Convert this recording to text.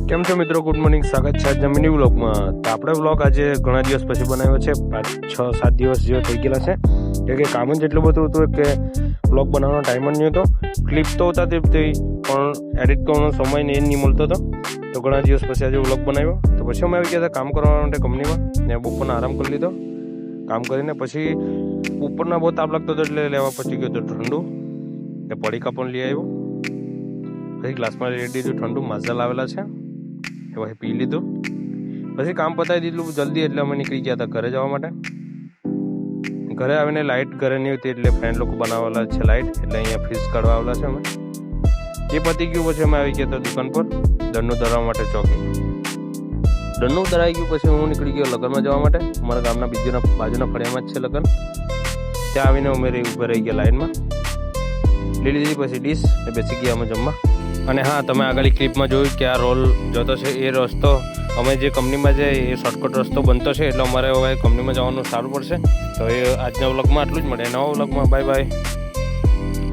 કેમ છો મિત્રો? ગુડ મોર્નિંગ, સ્વાગત છે જમીની વ્લોગમાં. તો આપણે વ્લોગ આજે ઘણા દિવસ પછી બનાવ્યો છે. 5-6-7 દિવસ જેવો થઈ ગયેલા છે કે કામ જ એટલું બધું હતું કે વ્લોગ બનાવવાનો ટાઈમ જ નહીં હતો. ક્લિપ તો ઉતારતી પણ એડિટ કરવાનો સમય ને નહીં મળતો હતો. તો ઘણા દિવસ પછી આજે વ્લોગ બનાવ્યો. તો પછી અમે આવી ગયા હતા કામ કરવા માટે કંપનીમાં ને બપોરના આરામ કરી લીધો. કામ કરીને પછી ઉપરના બહુ તાપ લાગતો હતો એટલે લેવા પછી ગયો હતો ઠંડુ. એ પડીકા પણ લઈ આવ્યો. પછી ગ્લાસમાં રેડી દીધું ઠંડુ માઝા લાવેલા છે એ પછી પી લીધું. પછી કામ પતાવી દીધું જલ્દી એટલે અમે નીકળી ગયા હતા ઘરે જવા માટે. ઘરે આવીને લાઇટ ઘરે નહીં હતી એટલે ફ્રેન્ડ લોકો બનાવેલા છે લાઇટ, એટલે અહીંયા ફ્રીઝ કાઢવા આવેલા છે અમે. એ પતી ગયું પછી અમે આવી ગયા હતા દુકાન પર દળનું દળવા માટે ચોકી. દળનું દળાઈ ગયું પછી હું નીકળી ગયો લગ્નમાં જવા માટે. અમારા ગામના બાજુના ફળિયામાં જ છે લગ્ન. ત્યાં આવીને અમે ઊભા રહી ગયા લાઇનમાં. લઈ લીધી પછી ડીશ ને બેસી ગયા અમે જમવા. અને હા, તમે આગળ ક્લિપમાં જોયું કે આ રોલ જોતો છે એ રસ્તો અમે જે કંપનીમાં જાય એ શોર્ટકટ રસ્તો બનતો છે એટલે અમારે હવે કંપનીમાં જવાનું સારું પડશે. તો એ આજના વ્લોગમાં આટલું જ મળે. નવા વ્લોગમાં બાય બાય.